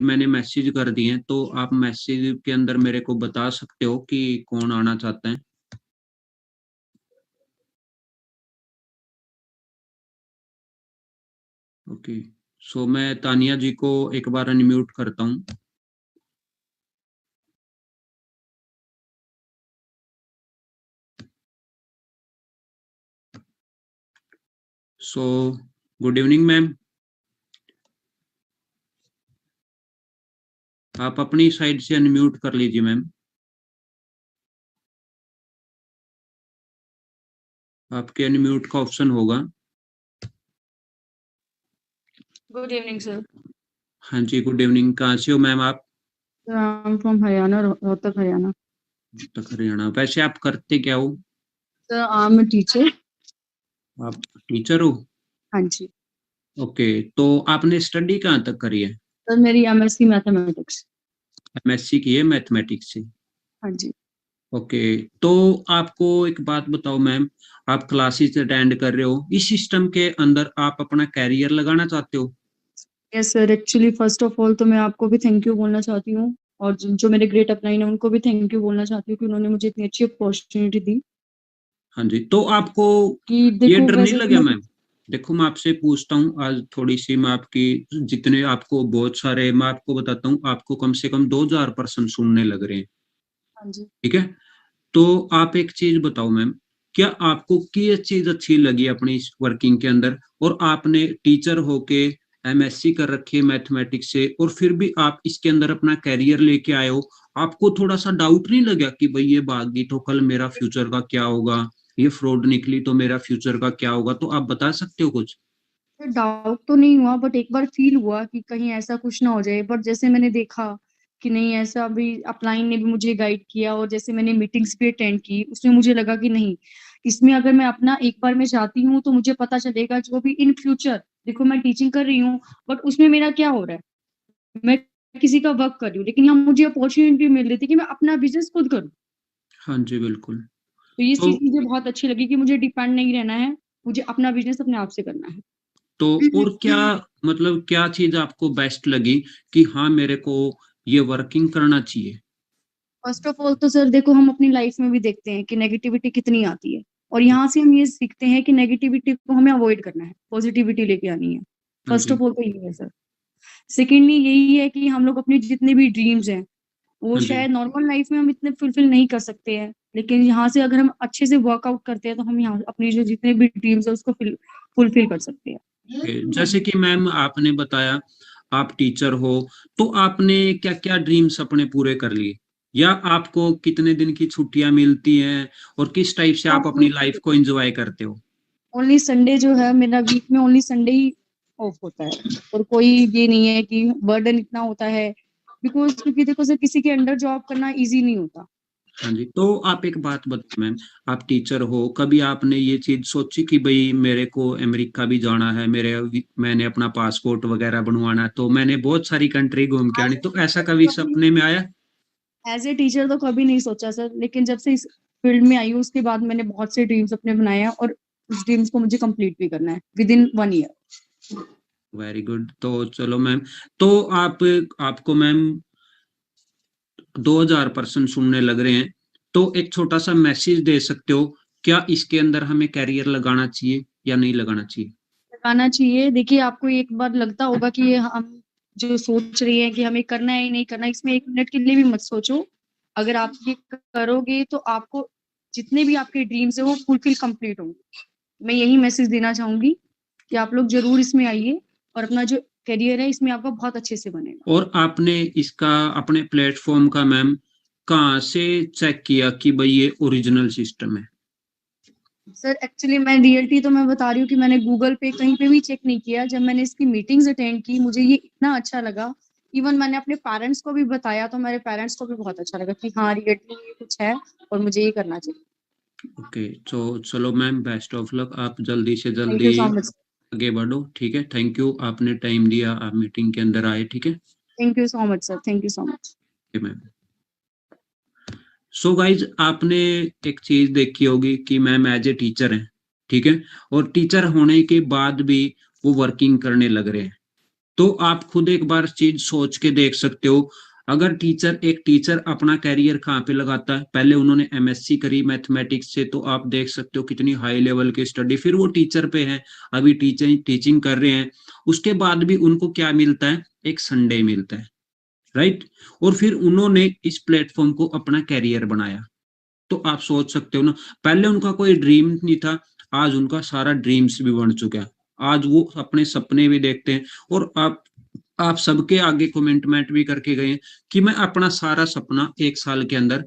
मैंने मैसेज कर दिए हैं, तो आप मैसेज के अंदर मेरे को बता सकते हो कि कौन आना चाहता है? ओके, सो मैं तानिया जी को एक बार अनम्यूट करता हूँ। सो गुड इवनिंग मैम, आप अपनी साइड से अनम्यूट कर लीजिए मैम। आपके अनम्यूट का ऑप्शन होगा। Good evening sir. हाँ जी, गुड इवनिंग। कहाँ से हो मैम आप? I am from Haryana, Rohtak Haryana. तक हरियाणा। वैसे आप करते क्या हो? Sir I am teacher. आप टीचर हो? हाँ जी। ओके, तो आपने स्टडी कहाँ तक करी है? सर मेरी एमएससी मैथमेटिक्स। एमएससी की है मैथमेटिक्स से? हाँ जी। ओके, तो आपको एक बात बताओ मैम, आप क्लासेस अटेंड कर रहे हो, इस सिस्टम के अंदर आप अपना कैरियर लगाना चाहते हो? Yes sir, actually first of all तो मैं आपको भी थैंक यू बोलना चाहती हूँ, और जो मेरे ग्रेट अपलाइन है उनको भी थैंक यू बोलना चाहती हूँ कि उन्होंने मुझे इतनी अच्छी अपॉर्चुनिटी दी। हाँ जी, तो आपको कि ये देखो डर नहीं वैसे तो लगा मैं मैम? देखो मैं आपसे पूछता हूँ आज थोड़ी सी, मैं आपकी जितने आपको बहुत सारे मैं आपको बताता हूँ, आपको कम से कम 2000% सुनने लग रहे हैं। हाँ जी। ठीक है, तो आप एक चीज बताओ मैम, क्या आपको क्या चीज अच्छी लगी अपनी इस वर्किंग के अंदर, और आपने टीचर होके एमएससी कर रखी है मैथमेटिक्स से, और फिर भी आप इसके अंदर अपना कैरियर लेके आए हो, आपको थोड़ा सा डाउट नहीं लगा कि भाई ये भाग गई तो कल मेरा फ्यूचर का क्या होगा, ये फ्रॉड निकली तो मेरा फ्यूचर का क्या होगा? तो आप बता सकते हो कुछ? डाउट तो नहीं हुआ, बट एक बार फील हुआ कि कहीं ऐसा कुछ ना हो जाए, बट जैसे मैंने देखा कि नहीं ऐसा, अभी अपलाइन ने भी मुझे गाइड किया और जैसे मैंने मीटिंग्स भी अटेंड की, उसमें मुझे लगा कि नहीं, इसमें अगर मैं अपना एक बार में जाती हूँ तो मुझे पता चलेगा जो भी इन फ्यूचर, देखो मैं टीचिंग कर रही हूँ बट उसमें मेरा क्या हो रहा है, मैं किसी का वर्क कर रही हूँ, लेकिन यहाँ मुझे अपॉर्चुनिटी मिल रही थी कि मैं अपना बिजनेस खुद करूँ। हाँ जी बिल्कुल। तो ये तो चीज मुझे बहुत अच्छी लगी कि मुझे डिपेंड नहीं रहना है, मुझे अपना बिजनेस अपने आप से करना है। तो और क्या, मतलब क्या चीज आपको बेस्ट लगी कि हाँ मेरे को ये वर्किंग करना चाहिए? फर्स्ट ऑफ ऑल तो सर देखो, हम अपनी लाइफ में भी देखते हैं कि नेगेटिविटी कितनी आती है, और यहाँ से हम ये सीखते हैं कि नेगेटिविटी को हमें अवॉइड करना है, पॉजिटिविटी लेके आनी है। हाँ फर्स्ट जी। ऑफ ऑल तो ये है सर। सेकेंडली यही है कि हम लोग अपने जितने भी ड्रीम्स हैं वो हाँ जी। शायद नॉर्मल लाइफ में हम इतने फुलफिल नहीं कर सकते हैं, लेकिन यहाँ से अगर हम अच्छे से वर्कआउट करते हैं तो हम यहाँ अपनी जो जितने भी ड्रीम्स है उसको फुलफिल कर सकते हैं। जैसे कि मैम आपने बताया आप टीचर हो, तो आपने क्या क्या ड्रीम्स अपने पूरे कर लिए, या आपको कितने दिन की छुट्टियां मिलती हैं, और किस टाइप से आप अपनी लाइफ को एंजॉय करते हो? ओनली संडे जो है मेरा, वीक में ओनली संडे ही ऑफ होता है, और कोई ये नहीं है कि बर्डन इतना होता है, बिकॉज क्योंकि देखो सर किसी के अंडर जॉब करना इजी नहीं होता। हाँ जी, तो आप एक बात बताओ मैम, आप टीचर हो, कभी आपने ये चीज सोची कि भाई मेरे को अमेरिका भी जाना है, मैंने अपना पासपोर्ट वगैरह बनवाना है, तो मैंने बहुत सारी कंट्री घूम के आनी, तो ऐसा कभी सपने में आया? एज ए टीचर तो कभी नहीं सोचा सर, लेकिन जब से इस फील्ड में आई हूँ उसके बाद मैंने बहुत से ड्रीम्स अपने बनाए हैं, और उस ड्रीम्स को मुझे कंप्लीट भी करना है with in 1 year. Very good. तो चलो मैम, तो आपको मैम 2000% सुनने लग रहे हैं, तो एक छोटा सा मैसेज दे सकते हो, क्या इसके अंदर हमें कैरियर लगाना चाहिए या नहीं लगाना चाहिए? लगाना चाहिए। देखिए आपको एक बार लगता होगा कि ये हम जो सोच रही है कि हमें करना है ही नहीं करना, इसमें एक मिनट के लिए भी मत सोचो। अगर आप ये करोगे तो आपको जितने भी आपके ड्रीम्स है वो फुलफिल कंप्लीट होंगे। मैं यही मैसेज देना चाहूंगी कि आप लोग जरूर इसमें आइए, और अपना जो करियर है इसमें आपका बहुत अच्छे से बनेगा। और आपने इसका अपने प्लेटफॉर्म का मैम कहाँ से चेक किया कि भाई ये ओरिजिनल सिस्टम है? सर एक्चुअली मैं बता रही हूँ कि मैंने गूगल पे कहीं पे भी चेक नहीं किया, जब मैंने इसकी मीटिंग्स अटेंड की मुझे ये इतना अच्छा लगा। इवन मैंने अपने पेरेंट्स को भी बताया तो मेरे पेरेंट्स को भी बहुत अच्छा लगा कि हाँ रियलिटी ये कुछ है और मुझे ये करना चाहिए। ओके, तो चलो मैम, बेस्ट ऑफ लक, आप जल्दी से थैंक जल्दी यू सो मच। आगे बढ़ो। ठीक है, थैंक यू, आपने टाइम दिया, आप मीटिंग के अंदर आए। ठीक है thank you so much sir, thank you so much. Ma'am. So guys, आपने एक चीज देखी होगी कि मैम एज ए टीचर हैं, ठीक है, और टीचर होने के बाद भी वो वर्किंग करने लग रहे हैं। तो आप खुद एक बार चीज सोच के देख सकते हो, अगर एक टीचर अपना कैरियर कहाँ पे लगाता है, पहले उन्होंने एमएससी करी मैथमेटिक्स से, तो आप देख सकते हो कितनी हाई लेवल की स्टडी, फिर वो टीचर पे है, अभी टीचिंग कर रहे हैं, उसके बाद भी उनको क्या मिलता है, एक संडे मिलता है, राइट। और फिर उन्होंने इस प्लेटफॉर्म को अपना कैरियर बनाया। तो आप सोच सकते हो ना, पहले उनका कोई ड्रीम नहीं था, आज उनका सारा ड्रीम्स भी बन चुका है, आज वो अपने सपने भी देखते हैं। और आप सबके आगे कमेंटमेंट भी करके गए कि मैं अपना सारा सपना 1 साल के अंदर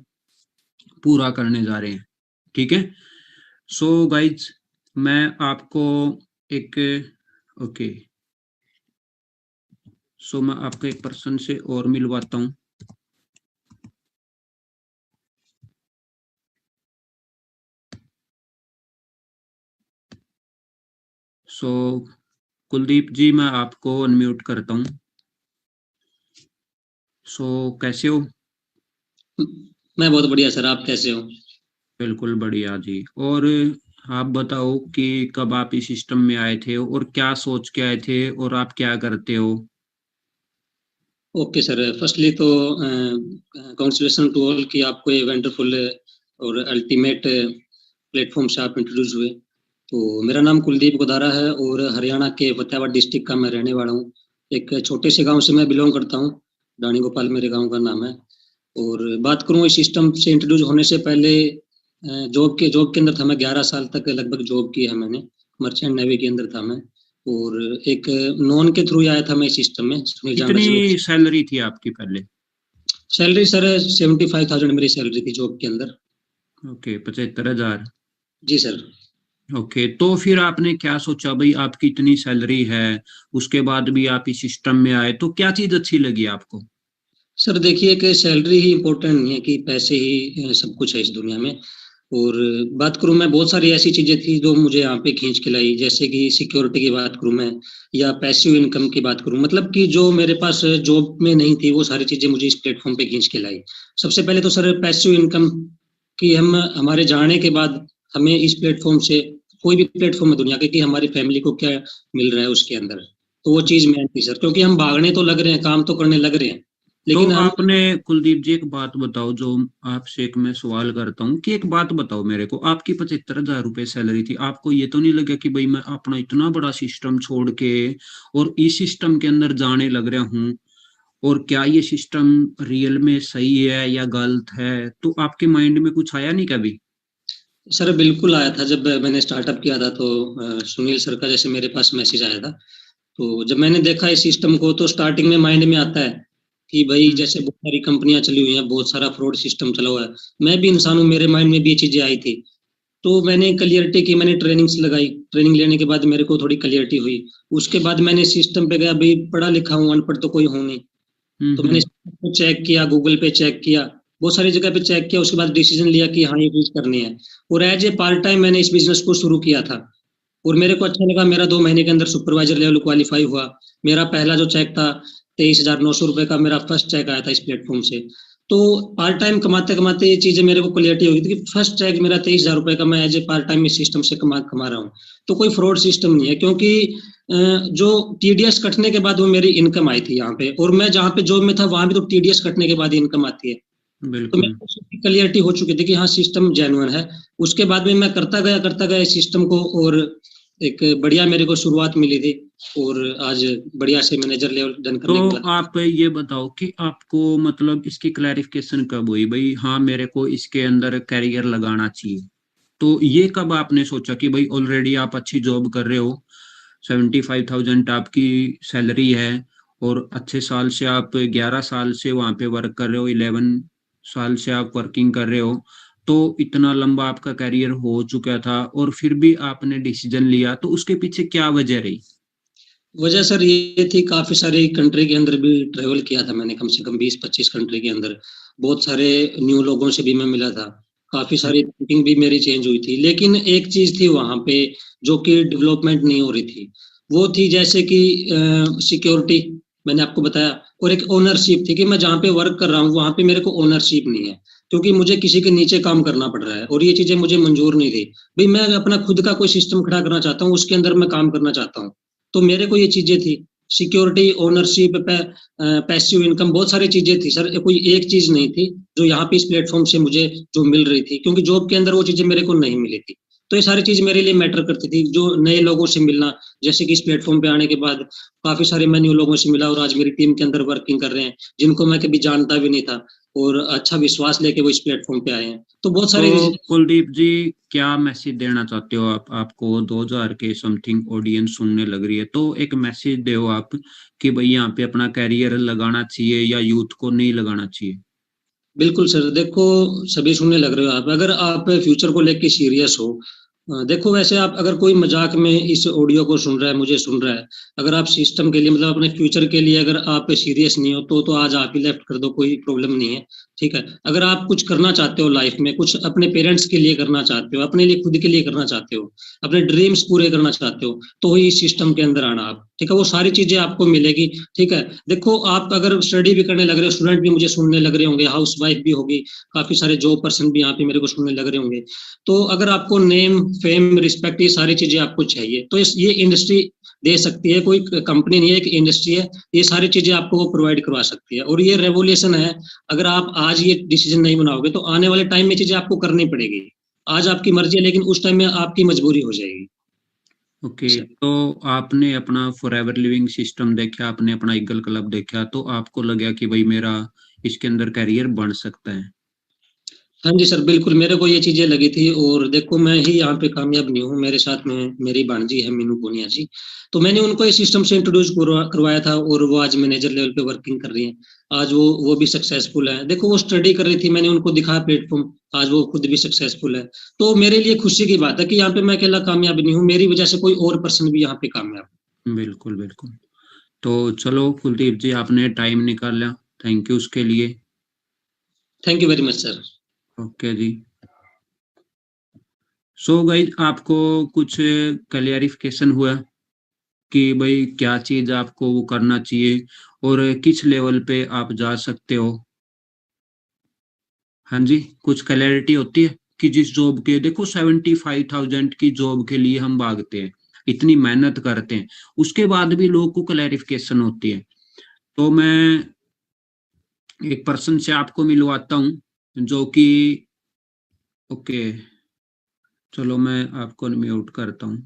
पूरा करने जा रहे हैं, ठीक है। सो गाइज, मैं आपको एक ओके सो मैं आपको एक पर्सन से और मिलवाता हूँ। सो कुलदीप जी, मैं आपको अनम्यूट करता हूँ। सो कैसे हो? मैं बहुत बढ़िया सर, आप कैसे हो? बिल्कुल बढ़िया जी। और आप बताओ कि कब आप इस सिस्टम में आए थे और क्या सोच के आए थे और आप क्या करते हो? ओके सर, फर्स्टली तो कॉन्ग्रेचुलेशन टू ऑल कि आपको ये वंडरफुल और अल्टीमेट प्लेटफॉर्म से आप इंट्रोड्यूस हुए। तो मेरा नाम कुलदीप गोदारा है और हरियाणा के फतेहाबाद डिस्ट्रिक्ट का मैं रहने वाला हूँ। एक छोटे से गांव से मैं बिलोंग करता हूँ, डाणी गोपाल मेरे गांव का नाम है। और बात करूँ इस सिस्टम से इंट्रोड्यूस होने से पहले, जॉब के अंदर था मैं, 11 साल तक लगभग जॉब की है मैंने, मर्चेंट नेवी के अंदर था मैं। और एक नॉन के थ्रू आया था मैं इस सिस्टम में, सुनील जांडा जी। कितनी सैलरी थी आपकी पहले? सैलरी सर 75,000 मेरी सैलरी थी जॉब के अंदर। ओके, 75,000। जी सर। ओके, तो फिर आपने क्या सोचा भाई, आपकी इतनी सैलरी है, उसके बाद भी आप इस सिस्टम में आए, तो क्या चीज अच्छी लगी आपको? सर देखिए कि सैलरी ही इम्पोर्टेंट नहीं है, कि पैसे ही सब कुछ है इस दुनिया में। और बात करूं मैं, बहुत सारी ऐसी चीजें थी जो मुझे यहाँ पे खींच के लाई, जैसे कि सिक्योरिटी की बात करूं मैं, या पैसिव इनकम की बात करूं, मतलब कि जो मेरे पास जॉब में नहीं थी वो सारी चीजें मुझे इस प्लेटफॉर्म पे खींच के लाई। सबसे पहले तो सर पैसिव इनकम की, हम हमारे जाने के बाद हमें इस प्लेटफॉर्म से, कोई भी प्लेटफॉर्म है दुनिया के, कि हमारी फैमिली को क्या मिल रहा है उसके अंदर। तो वो चीज मेन थी सर, क्योंकि हम भागने तो लग रहे हैं, काम तो करने लग रहे हैं, तो लेकिन हम। आपने, कुलदीप जी, एक बात बताओ, जो आपसे एक मैं सवाल करता हूँ कि एक बात बताओ मेरे को, आपकी 75,000 रुपए सैलरी थी, आपको ये तो नहीं लगा कि भाई मैं अपना इतना बड़ा सिस्टम छोड़ के और इस सिस्टम के अंदर जाने लग रहा हूँ, और क्या ये सिस्टम रियल में सही है या गलत है? तो आपके माइंड में कुछ आया नहीं कभी? सर बिल्कुल आया था, जब मैंने स्टार्टअप किया था तो सुनील सर का जैसे मेरे पास मैसेज आया था। तो जब मैंने देखा इस सिस्टम को, तो स्टार्टिंग में माइंड में आता है कि भाई जैसे बहुत सारी कंपनियां चली हुई हैं, बहुत सारा फ्रॉड सिस्टम चला हुआ है, मैं भी इंसान हूँ, मेरे माइंड में भी ये चीजें आई थी। तो मैंने क्लियरिटी की, मैंने ट्रेनिंग्स लगाई, ट्रेनिंग लेने के बाद मेरे को थोड़ी क्लियरिटी हुई। उसके बाद मैंने सिस्टम पे गया, भाई पढ़ा लिखा हूँ, अनपढ़ तो कोई हूँ नहीं। तो मैंने चेक किया, गूगल पे चेक किया, बहुत सारी जगह पे चेक किया, उसके बाद डिसीजन लिया कि हाँ ये चीज करनी है। और एज ए पार्ट टाइम मैंने इस बिजनेस को शुरू किया था, और मेरे को अच्छा लगा। मेरा 2 महीने के अंदर सुपरवाइजर लेवल क्वालिफाई हुआ। मेरा पहला जो चेक था, 23,900 रुपए का मेरा फर्स्ट चेक आया था इस प्लेटफॉर्म से। तो पार्ट टाइम कमाते कमाते ये चीजें मेरे को क्लियरिटी हो गई थी कि फर्स्ट चेक मेरा 23,000 रुपए का, मैं एज ए पार्ट टाइम इस सिस्टम से कमा रहा हूँ। तो कोई फ्रॉड सिस्टम नहीं है, क्योंकि जो टीडीएस कटने के बाद वो मेरी इनकम आई थी यहाँ पे, और मैं जहाँ पे जॉब में था वहां भी तो टीडीएस कटने के बाद इनकम आती है। तो बिल्कुल। मेरे को क्लियरिटी हो चुकी थी कि हाँ सिस्टम जेन्युइन है। उसके बाद में मैं करता गया इस सिस्टम को, और एक बढ़िया मेरे को शुरुआत मिली थी, और आज बढ़िया से मैनेजर लेवल डन तो करने के बाद। आप ये बताओ कि आपको मतलब इसकी क्लैरिफिकेशन कब हुई भाई, हाँ मेरे को इसके अंदर कैरियर लगाना चाहिए? तो ये कब आपने सोचा कि भाई ऑलरेडी आप अच्छी जॉब कर रहे हो, 75,000 आपकी सैलरी है, और अच्छे साल से आप 11 साल से वहां पे वर्क कर रहे हो, 11 साल से आप वर्किंग कर रहे हो, तो इतना लंबा आपका करियर हो चुका था और फिर भी आपने डिसीजन लिया, तो उसके पीछे क्या वजह रही? वजह सर ये थी, काफी सारी कंट्री के अंदर भी ट्रेवल किया था मैंने, कम से कम 20-25 कंट्री के अंदर। बहुत सारे न्यू लोगों से भी मैं मिला था, काफी सारी थिंकिंग भी मेरी चेंज हुई थी। लेकिन एक चीज थी वहां पे जो कि डेवलपमेंट नहीं हो रही थी, वो थी जैसे कि सिक्योरिटी, मैंने आपको बताया। और एक ओनरशिप थी, कि मैं जहाँ पे वर्क कर रहा हूँ वहां पे मेरे को ओनरशिप नहीं है, क्योंकि मुझे किसी के नीचे काम करना पड़ रहा है, और ये चीजें मुझे मंजूर नहीं थी। भाई मैं अपना खुद का कोई सिस्टम खड़ा करना चाहता हूँ, उसके अंदर मैं काम करना चाहता हूँ। तो मेरे को ये चीजें थी। सिक्योरिटी, ओनरशिप, पैसिव इनकम, बहुत सारी चीजें थी सर, कोई एक चीज नहीं थी जो यहाँ पे इस प्लेटफॉर्म से मुझे जो मिल रही थी, क्योंकि जॉब के अंदर वो चीजें मेरे को नहीं मिली थी। तो ये सारी चीज मेरे लिए मैटर करती थी, जो नए लोगों से मिलना, जैसे कि इस प्लेटफॉर्म पे आने के बाद काफी सारे मैं न्यू लोगों से मिला और आज मेरी टीम के अंदर वर्किंग कर रहे हैं, जिनको मैं कभी जानता भी नहीं था, और अच्छा विश्वास लेके वो इस प्लेटफॉर्म पे आए हैं। तो बहुत सारे तो कुलदीप जी, क्या मैसेज देना चाहते हो आप? आपको 2000 के समथिंग ऑडियंस सुनने लग रही है, तो एक मैसेज दो आप कि भाई यहाँ पे अपना कैरियर लगाना चाहिए या यूथ को नहीं लगाना चाहिए। बिल्कुल सर, देखो सभी सुनने लग रहे हो आप, अगर आप फ्यूचर को लेके सीरियस हो, देखो वैसे आप अगर कोई मजाक में इस ऑडियो को सुन रहा है, मुझे सुन रहा है, अगर आप सिस्टम के लिए मतलब अपने फ्यूचर के लिए अगर आप सीरियस नहीं हो तो आज आप ही लेफ्ट कर दो, कोई प्रॉब्लम नहीं है, ठीक है। अगर आप कुछ करना चाहते हो लाइफ में, कुछ अपने पेरेंट्स के लिए करना चाहते हो, अपने लिए खुद के लिए करना चाहते हो, अपने ड्रीम्स पूरे करना चाहते हो, तो ही इस सिस्टम के अंदर आना आप, ठीक है। वो सारी चीजें आपको मिलेगी, ठीक है। देखो आप अगर स्टडी भी करने लग रहे हो, स्टूडेंट भी मुझे सुनने लग रहे होंगे, हाउस वाइफ भी होगी, काफी सारे जॉब पर्सन भी यहाँ पे मेरे को सुनने लग रहे होंगे, तो अगर आपको नेम, फेम, रिस्पेक्ट, ये सारी चीजें आपको चाहिए, तो ये इंडस्ट्री दे सकती है, कोई कंपनी नहीं है, एक इंडस्ट्री है, ये सारी चीजें आपको वो प्रोवाइड करवा सकती है, और ये रेवोल्यूशन है। अगर आप आज ये डिसीजन नहीं बनाओगे तो आने वाले टाइम में चीजें आपको करनी पड़ेगी। आज आपकी मर्जी है, लेकिन उस टाइम में आपकी मजबूरी हो जाएगी। ओके, तो आपने अपना फॉरएवर लिविंग सिस्टम देखा, आपने अपना ईगल क्लब देखा, तो आपको लगा कि भाई मेरा इसके अंदर करियर बन सकता है। हाँ जी सर, बिल्कुल मेरे को ये चीजें लगी थी, और देखो मैं ही यहाँ पे कामयाब नहीं हूँ, मेरे साथ में मेरी भांजी है मीनू पूनिया जी, तो मैंने उनको इस सिस्टम से इंट्रोड्यूस करवाया था, और वो आज मैनेजर लेवल पे वर्किंग कर रही हैं। आज वो भी सक्सेसफुल है। देखो वो स्टडी कर रही थी, मैंने उनको दिखाया प्लेटफॉर्म, आज वो खुद भी सक्सेसफुल है। तो मेरे लिए खुशी की बात है कि यहाँ पे मैं अकेला कामयाब नहीं हूँ, मेरी वजह से कोई और पर्सन भी यहाँ पे कामयाब है। बिल्कुल बिल्कुल। तो चलो कुलदीप जी, आपने टाइम निकाला, थैंक यू उसके लिए। Thank you very much sir. Okay जी। सो गाइस, आपको कुछ क्लैरिफिकेशन हुआ कि भाई क्या चीज आपको वो करना चाहिए और किस लेवल पे आप जा सकते हो? हाँ जी, कुछ क्लैरिटी होती है कि जिस जॉब के, देखो 75,000 की जॉब के लिए हम भागते हैं, इतनी मेहनत करते हैं, उसके बाद भी लोग को क्लैरिफिकेशन होती है। तो मैं एक पर्सन से आपको मिलवाता हूँ जो कि, ओके चलो मैं आपको म्यूट करता हूँ,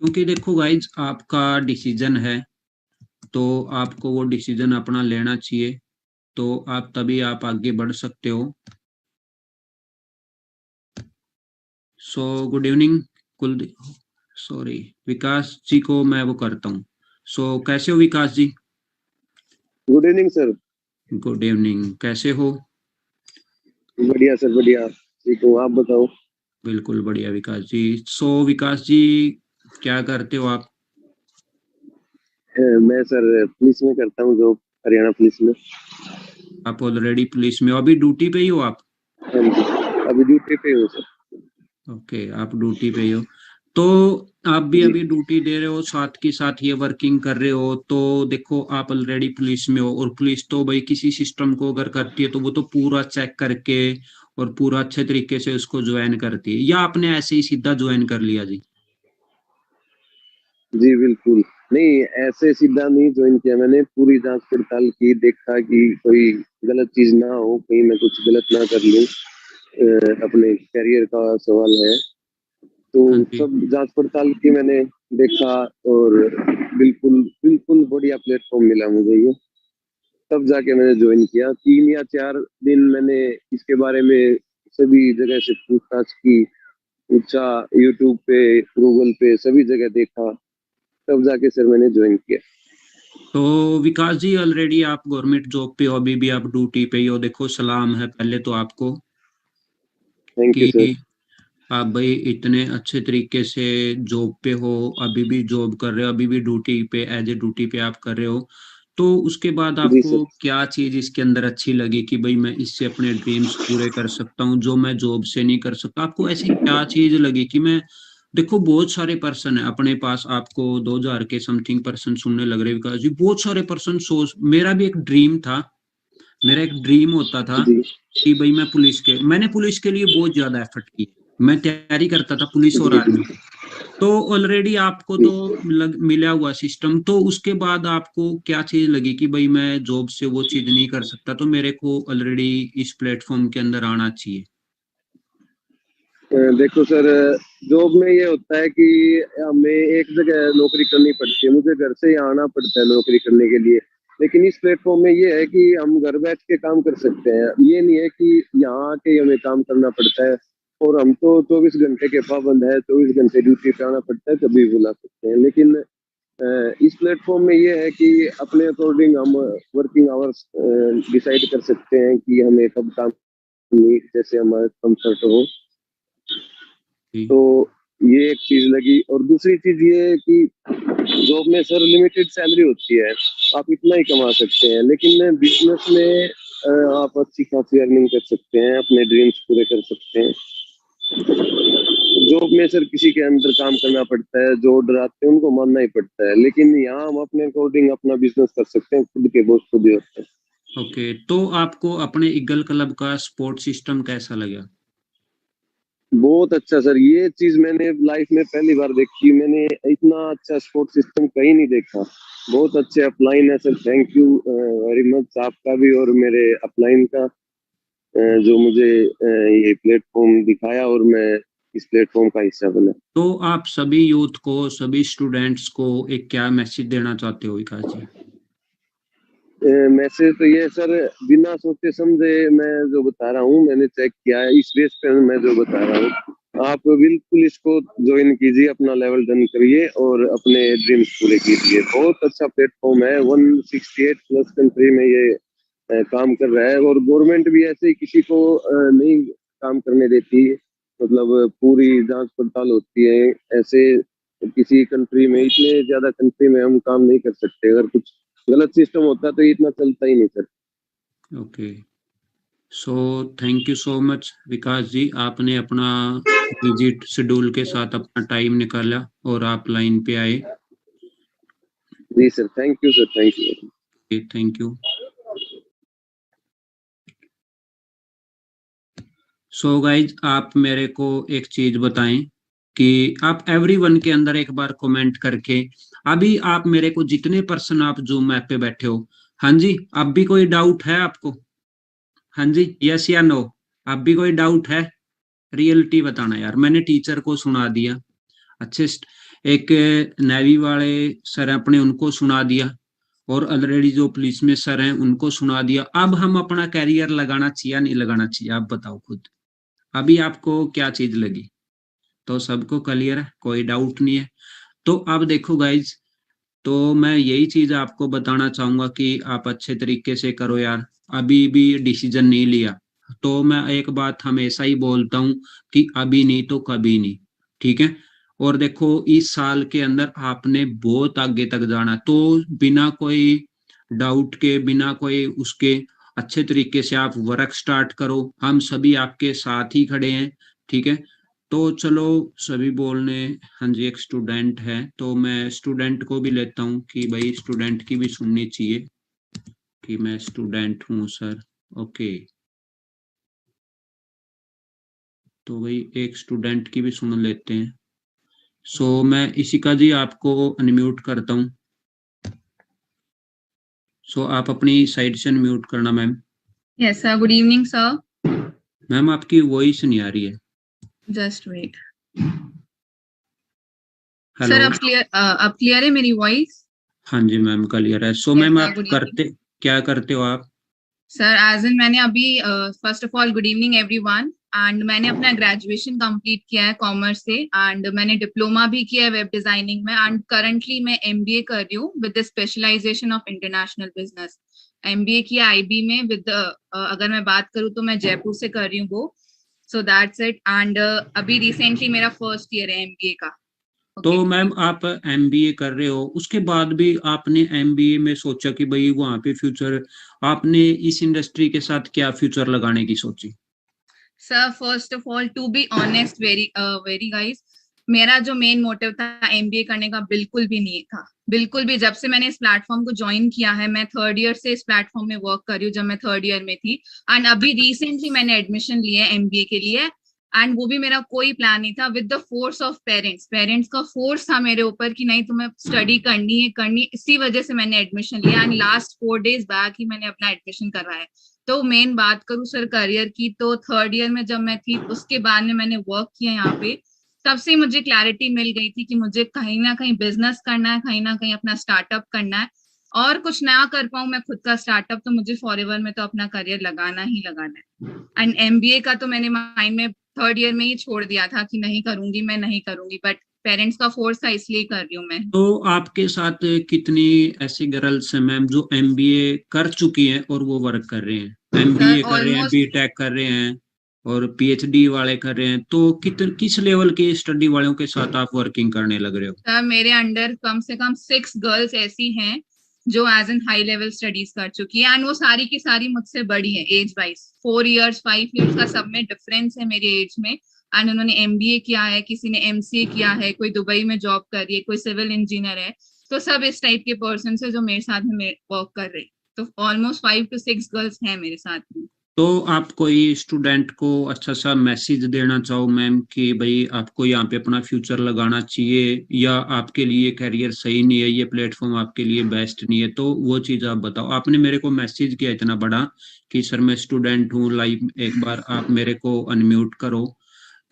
क्योंकि देखो गाइज आपका डिसीजन है, तो आपको वो डिसीजन अपना लेना चाहिए, तो आप तभी आप आगे बढ़ सकते हो। So good evening Kuldeep, sorry Vikas ji को मैं वो करता हूँ। सो कैसे हो Vikas ji? Good evening sir. Good evening, कैसे हो? बढ़िया सर, बढ़िया, ठीक हूँ, आप बताओ। बिल्कुल बढ़िया विकास जी। सो विकास जी, क्या करते हो आप? मैं सर पुलिस में करता हूँ जॉब, हरियाणा पुलिस में। आप ऑलरेडी पुलिस में हो, अभी ड्यूटी पे ही हो आप? हाँ जी, अभी ड्यूटी पे हूँ सर। ओके, आप ड्यूटी पे ही हो, तो आप भी जी अभी ड्यूटी दे रहे हो, साथ के साथ ये वर्किंग कर रहे हो, तो देखो आप ऑलरेडी पुलिस में हो, और पुलिस तो भाई किसी सिस्टम को अगर करती है तो वो तो पूरा चेक करके और पूरा अच्छे तरीके से उसको ज्वाइन करती है, या आपने ऐसे ही सीधा ज्वाइन कर लिया जी? जी बिल्कुल नहीं, ऐसे सीधा नहीं ज्वाइन किया मैंने, पूरी जांच पड़ताल की, देखा कि कोई गलत चीज ना हो, कहीं मैं कुछ गलत ना कर लूँ। अपने करियर का सवाल है, तो हाँ जी। सब जांच पड़ताल की मैंने, देखा, और बिल्कुल बिल्कुल बढ़िया प्लेटफॉर्म मिला मुझे ये, तब जाके मैंने ज्वाइन किया। 3 या 4 दिन मैंने इसके बारे में सभी जगह से पूछताछ की, पूछा, यूट्यूब पे, गूगल पे, सभी जगह देखा, तब जाके सर मैंने ज्वाइन किया। तो विकास जी, ऑलरेडी आप गवर्नमेंट जॉब पे हो, अभी भी आप ड्यूटी पे ही हो, देखो सलाम है पहले तो आपको थैंक यू सर। कि आप भाई इतने अच्छे तरीके से जॉब पे हो, अभी भी जॉब कर रहे हो, अभी भी ड्यूटी पे एज ए ड्यूटी पे आप कर रहे हो, तो उसके बाद जी सर। आपको क्या चीज इसके अंदर अच्छी लगी कि भाई मैं इससे अपने ड्रीम्स पूरे कर सकता हूँ जो मैं जॉब से नहीं कर सकता? आपको ऐसी क्या चीज लगी कि मैं, देखो बहुत सारे पर्सन है अपने पास, आपको 2000 के समथिंग पर्सन सुनने लग रहे हैं विकास जी, बहुत सारे पर्सन सोच, मेरा भी एक ड्रीम था, मेरा एक ड्रीम होता था जी कि भाई मैंने पुलिस के लिए बहुत ज्यादा एफर्ट की, मैं तैयारी करता था पुलिस और जी आर्मी की, तो ऑलरेडी आपको तो मिला हुआ सिस्टम, तो उसके बाद आपको क्या चीज लगी कि भाई मैं जॉब से वो चीज नहीं कर सकता, तो मेरे को ऑलरेडी इस प्लेटफॉर्म के अंदर आना चाहिए? देखो सर, जॉब में ये होता है कि हमें एक जगह नौकरी करनी पड़ती है, मुझे घर से यहाँ आना पड़ता है नौकरी करने के लिए। लेकिन इस प्लेटफॉर्म में ये है कि हम घर बैठ के काम कर सकते हैं, ये नहीं है कि यहाँ आके हमें काम करना पड़ता है। और हम तो 24 घंटे के पाबंद है, 24 घंटे ड्यूटी पे आना पड़ता है, कभी बुला सकते हैं। लेकिन इस प्लेटफॉर्म में ये है कि अपने अकॉर्डिंग हम वर्किंग आवर्स डिसाइड कर सकते हैं कि हमें कब काम करनी, जैसे हमारे कंफर्ट हो। तो ये एक चीज लगी। और दूसरी चीज ये है कि जॉब में सर लिमिटेड सैलरी होती है, आप इतना ही कमा सकते हैं। लेकिन बिजनेस में आप अच्छी खासी अर्निंग कर सकते हैं, अपने ड्रीम्स पूरे कर सकते हैं। जॉब में सर किसी के अंदर काम करना पड़ता है, जो ऑर्डर आते हैं उनको मानना ही पड़ता है। लेकिन यहाँ हम अपने अकॉर्डिंग अपना बिजनेस कर सकते हैं, खुद के बॉस खुद ही होते हैं। ओके, तो आपको अपने ईगल क्लब का सपोर्ट सिस्टम कैसा लगा? बहुत अच्छा सर, ये चीज मैंने लाइफ में पहली बार देखी। मैंने इतना अच्छा सपोर्ट सिस्टम कहीं नहीं देखा। बहुत अच्छे अपलाइन है sir, thank you very much आपका भी और मेरे अपलाइन का, जो मुझे ये प्लेटफॉर्म दिखाया और मैं इस प्लेटफॉर्म का हिस्सा बना। तो आप सभी यूथ को, सभी स्टूडेंट्स को एक क्या मैसेज देना चाहते हो विकास जी? मैसेज तो ये सर, बिना सोचे समझे मैं जो बता रहा हूँ, मैंने चेक किया है, इस बेस पे मैं जो बता रहा हूँ, आप बिल्कुल इसको ज्वाइन कीजिए, अपना लेवल डन करिए और अपने ड्रीम्स पूरे कीजिए। बहुत अच्छा प्लेटफॉर्म है, 168 प्लस कंट्री में ये काम कर रहा है। और गवर्नमेंट भी ऐसे ही किसी को नहीं काम करने देती, मतलब पूरी जांच पड़ताल होती है। ऐसे किसी कंट्री में, इतने ज्यादा कंट्री में हम काम नहीं कर सकते। अगर कुछ गलत सिस्टम होता तो ये इतना चलता ही नहीं sir. Okay, so thank you so much Vikas ji, आपने अपना विजिट शेड्यूल के साथ अपना टाइम निकाला और आप लाइन पे आए। जी sir, thank you sir, thank you. Thank you. So guys, आप मेरे को एक चीज बताएं कि आप एवरीवन के अंदर एक बार कमेंट करके, अभी आप मेरे को जितने पर्सन आप जूम ऐप पे बैठे हो, हाँ जी, अब भी कोई डाउट है आपको? हाँ जी, यस या नो? अब भी कोई डाउट है? रियलिटी बताना यार, मैंने टीचर को सुना दिया, अच्छे एक नेवी वाले सर अपने उनको सुना दिया, और ऑलरेडी जो पुलिस में सर हैं उनको सुना दिया। अब हम अपना कैरियर लगाना चाहिए या नहीं लगाना चाहिए, आप बताओ खुद। अभी आपको क्या चीज लगी? तो सबको क्लियर है, कोई डाउट नहीं है। तो अब देखो गाइज, तो मैं यही चीज आपको बताना चाहूंगा कि आप अच्छे तरीके से करो यार। अभी भी डिसीजन नहीं लिया तो मैं एक बात हमेशा ही बोलता हूँ कि अभी नहीं तो कभी नहीं, ठीक है? और देखो, इस साल के अंदर आपने बहुत आगे तक जाना, तो बिना कोई डाउट के, बिना कोई उसके, अच्छे तरीके से आप वर्क स्टार्ट करो। हम सभी आपके साथ ही खड़े हैं, ठीक है? तो चलो सभी बोलने, हाँ जी, एक स्टूडेंट है तो मैं स्टूडेंट को भी लेता हूँ कि भाई स्टूडेंट की भी सुननी चाहिए कि मैं स्टूडेंट हूँ सर। ओके, तो भाई एक स्टूडेंट की भी सुन लेते हैं। सो मैं इशिका जी आपको अनम्यूट करता हूँ। सो आप अपनी साइड से अनम्यूट करना ma'am. Yes, sir. Good evening, sir. Ma'am आपकी वॉइस नहीं आ रही है। Just wait. हेलो। Sir, अब clear है मेरी voice? हाँ जी मैम, क्लियर है। सो Yes, मैम sir. आप Good evening. करते क्या करते हो आप? Sir, as in मैंने अभी first of all good evening everyone. And मैंने अपना ग्रेजुएशन कंप्लीट किया है कॉमर्स से, एंड मैंने डिप्लोमा भी किया है वेब डिजाइनिंग में, एंड करंटली मैं एमबीए कर रही हूँ with the specialisation of international business. MBA किया आईबी में विद, अगर मैं बात करूँ तो मैं जयपुर से कर रही हूँ वो। So that's it. एंड अभी रिसेंटली मेरा फर्स्ट ईयर है एमबीए का। तो मैम आप एमबीए कर रहे हो, उसके बाद भी आपने एमबीए में सोचा कि भाई वहां पे फ्यूचर, आपने इस इंडस्ट्री के साथ क्या फ्यूचर लगाने की सोची? Sir first of all to be honest very guys, मेरा जो मेन मोटिव था एमबीए करने का बिल्कुल भी नहीं था, बिल्कुल भी। जब से मैंने इस प्लेटफॉर्म को ज्वाइन किया है, मैं थर्ड ईयर से इस प्लेटफॉर्म में वर्क कर रही हूँ, जब मैं थर्ड ईयर में थी। एंड अभी रिसेंटली मैंने एडमिशन लिया है एमबीए के लिए। एंड वो भी मेरा कोई प्लान नहीं था, with the force of parents का फोर्स था मेरे ऊपर कि नहीं तुम्हें स्टडी करनी है, इसी वजह से मैंने एडमिशन लिया एंड लास्ट 4 days बैक ही मैंने अपना एडमिशन करवाया। तो मेन बात करूँ सर करियर की, तो 3rd year में जब मैं थी उसके बाद में मैंने वर्क किया यहाँ पे, तब से मुझे क्लैरिटी मिल गई थी कि मुझे कहीं ना कहीं बिजनेस करना है, कहीं ना कहीं अपना स्टार्टअप करना है, और कुछ नया कर पाऊं मैं खुद का स्टार्टअप तो मुझे फॉरएवर में तो अपना करियर लगाना ही लगाना है। एंड एमबीए का तो मैंने माइंड में 3rd year में ही छोड़ दिया था कि नहीं करूंगी, बट पेरेंट्स का फोर्स था इसलिए कर रही हूँ मैं। तो आपके साथ कितनी ऐसी गर्ल्स हैं मैम जो एमबीए कर चुकी हैं और वो वर्क कर रहे हैं, एमबीए कर रहे हैं, almost बीटेक कर रहे हैं और पीएचडी वाले कर रहे हैं, तो किस लेवल की स्टडी वालों के साथ आप वर्किंग करने लग रहे हो? सर मेरे अंडर कम से कम 6 गर्ल्स ऐसी हैं जो as an high level studies कर चुकी है, एंड वो सारी की सारी मुझसे बड़ी है एज वाइज, 4 years 5 years का सब में डिफरेंस है मेरी एज में। एंड उन्होंने एमबीए किया है, किसी ने एमसीए किया है, कोई दुबई में जॉब कर रही है, कोई सिविल इंजीनियर है, तो सब इस टाइप के पर्सन है जो मेरे साथ में वर्क कर रहे हैं। तो ऑलमोस्ट 5 to 6 गर्ल्स हैं मेरे साथ में। तो आप कोई स्टूडेंट को अच्छा सा मैसेज देना चाहो मैम कि भाई आपको यहाँ पे अपना फ्यूचर लगाना चाहिए, या आपके लिए करियर सही नहीं है, ये प्लेटफॉर्म आपके लिए बेस्ट नहीं है, तो वो चीज आप बताओ। आपने मेरे को मैसेज किया इतना बड़ा कि सर मैं स्टूडेंट हूँ लाइव, एक बार आप मेरे को अनम्यूट करो,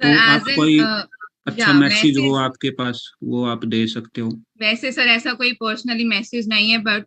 तो आप कोई अच्छा मैसेज हो आपके पास वो आप दे सकते हो। वैसे सर ऐसा कोई पर्सनली मैसेज नहीं है, बट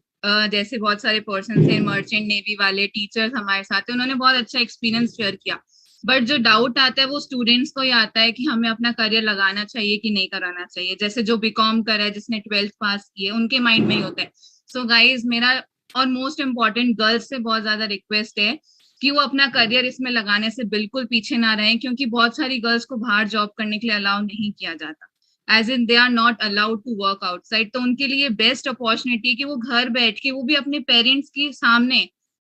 जैसे बहुत सारे पर्सन थे मर्चेंट नेवी वाले टीचर्स हमारे साथ थे, उन्होंने बहुत अच्छा एक्सपीरियंस शेयर किया, बट जो डाउट आता है वो स्टूडेंट्स को ही आता है कि हमें अपना करियर लगाना चाहिए कि नहीं कराना चाहिए। जैसे जो बीकॉम करा है, जिसने 12th पास की है, उनके माइंड में ही होता है। सो गाइज मेरा और मोस्ट इम्पॉर्टेंट गर्ल्स से बहुत ज्यादा रिक्वेस्ट है कि वो अपना करियर इसमें लगाने से बिल्कुल पीछे ना रहें, क्योंकि बहुत सारी गर्ल्स को बाहर जॉब करने के लिए अलाउ नहीं किया जाता, as in they are not allowed to work outside. तो उनके लिए बेस्ट अपॉर्चुनिटी कि वो घर बैठ के वो भी अपने पेरेंट्स के सामने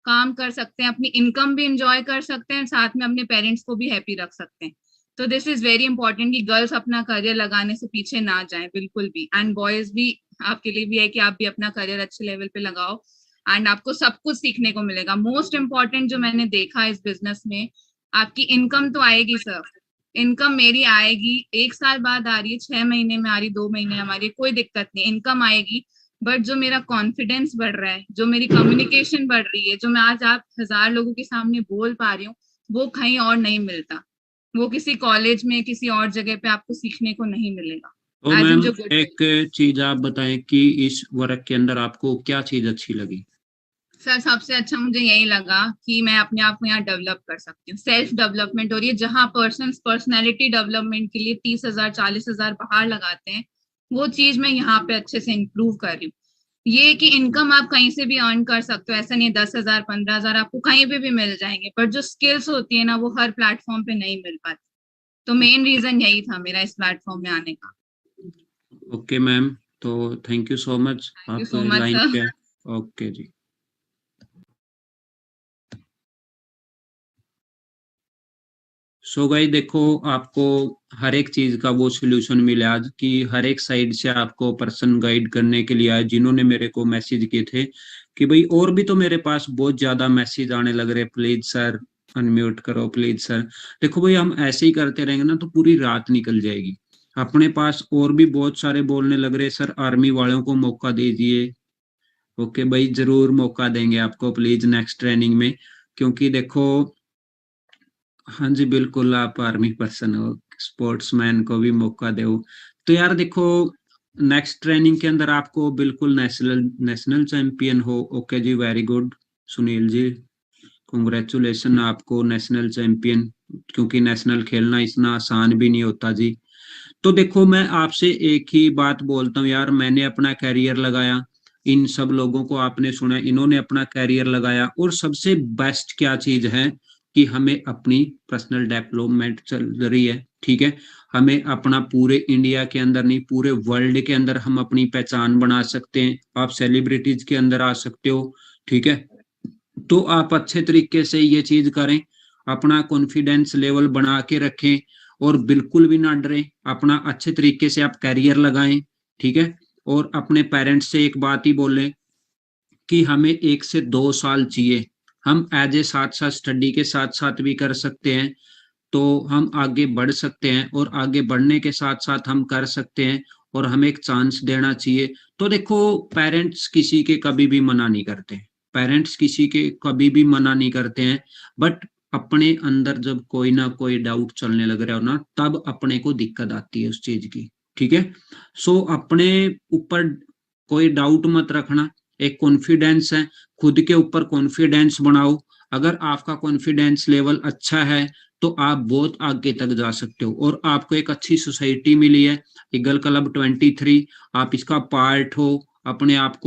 काम कर सकते हैं, अपनी इनकम भी इंजॉय कर सकते हैं, साथ में अपने पेरेंट्स को भी हैप्पी रख सकते हैं। तो दिस इज वेरी इंपॉर्टेंट कि गर्ल्स अपना करियर लगाने से पीछे ना जाएं बिल्कुल भी, एंड बॉयज भी आपके लिए भी है कि आप भी अपना करियर अच्छे लेवल पे लगाओ एंड आपको सब कुछ सीखने को मिलेगा। मोस्ट इम्पॉर्टेंट जो मैंने देखा इस बिजनेस में, आपकी इनकम तो आएगी सर, इनकम मेरी आएगी, 1 साल बाद आ रही है, 6 महीने में आ रही, 2 महीने में आ रही है, कोई दिक्कत नहीं, इनकम आएगी, बट जो मेरा कॉन्फिडेंस बढ़ रहा है, जो मेरी कम्युनिकेशन बढ़ रही है, जो मैं आज आप 1000 लोगों के सामने बोल पा रही हूँ, वो कहीं और नहीं मिलता, वो किसी कॉलेज में किसी और जगह पे आपको सीखने को नहीं मिलेगा। तो मैम एक चीज आप बताएं कि इस वर्क के अंदर आपको क्या चीज अच्छी लगी? सर सबसे अच्छा मुझे यही लगा कि मैं अपने आप को यहाँ डेवलप कर सकती हूँ, सेल्फ डेवलपमेंट हो रही है, जहाँ पर्सनैलिटी डेवलपमेंट के लिए 30,000 40,000 बाहर लगाते हैं, वो चीज मैं यहाँ पे अच्छे से इम्प्रूव कर रही हूँ। ये कि इनकम आप कहीं से भी अर्न कर सकते हो, ऐसा नहीं 10,000 15,000 आपको कहीं पे भी मिल जाएंगे, पर जो स्किल्स होती है ना वो हर प्लेटफॉर्म पे नहीं मिल पाती। तो मेन रीजन यही था मेरा इस प्लेटफॉर्म में आने का। ओके मैम, तो थैंक यू सो मच, आप लाइन पे। ओके जी। सो गाइस देखो, आपको हर एक चीज का वो सोल्यूशन मिला आज कि हर एक साइड से आपको पर्सन गाइड करने के लिए आए, जिन्होंने मेरे को मैसेज किए थे कि भाई और भी तो मेरे पास बहुत ज्यादा मैसेज आने लग रहे, प्लीज सर अनम्यूट करो, प्लीज सर। देखो भाई हम ऐसे ही करते रहेंगे ना तो पूरी रात निकल जाएगी। अपने पास और भी बहुत सारे बोलने लग रहे, सर आर्मी वालों को मौका दीजिए। ओके भाई, जरूर मौका देंगे आपको, प्लीज नेक्स्ट ट्रेनिंग में, क्योंकि देखो हाँ जी बिल्कुल, आप आर्मी पर्सन हो, स्पोर्ट्समैन को भी मौका दो। तो यार देखो, नेक्स्ट ट्रेनिंग के अंदर आपको बिल्कुल नेशनल चैंपियन हो। ओके जी, very good Sunil ji, congratulation आपको नेशनल चैंपियन, क्योंकि नेशनल खेलना इतना आसान भी नहीं होता जी। तो देखो मैं आपसे एक ही बात बोलता हूँ यार, मैंने अपना कैरियर लगाया, इन सब लोगों को आपने सुना, इन्होंने अपना कैरियर लगाया, और सबसे बेस्ट क्या चीज है कि हमें अपनी पर्सनल डेवलपमेंट चल रही है, ठीक है। हमें अपना पूरे इंडिया के अंदर नहीं, पूरे वर्ल्ड के अंदर हम अपनी पहचान बना सकते हैं। आप सेलिब्रिटीज के अंदर आ सकते हो, ठीक है। तो आप अच्छे तरीके से ये चीज करें, अपना कॉन्फिडेंस लेवल बना के रखें और बिल्कुल भी ना डरें, अपना अच्छे तरीके से आप कैरियर लगाएं, ठीक है। और अपने पेरेंट्स से एक बात ही बोलें कि हमें 1 से 2 साल चाहिए, हम एज ए साथ साथ स्टडी के साथ साथ भी कर सकते हैं, तो हम आगे बढ़ सकते हैं, और आगे बढ़ने के साथ साथ हम कर सकते हैं, और हमें एक चांस देना चाहिए। तो देखो, पेरेंट्स किसी के कभी भी मना नहीं करते, पेरेंट्स किसी के कभी भी मना नहीं करते हैं, बट अपने अंदर जब कोई ना कोई डाउट चलने लग रहा हो ना, तब अपने को दिक्कत आती है उस चीज की। ठीक है, सो अपने ऊपर कोई डाउट मत रखना, एक कॉन्फिडेंस है, खुद के ऊपर कॉन्फिडेंस बनाओ। अगर आपका कॉन्फिडेंस लेवल अच्छा है तो आप बहुत आगे तक जा सकते हो, और आपको एक अच्छी सोसाइटी मिली है, ईगल क्लब 23, आप इसका पार्ट हो, अपने आप को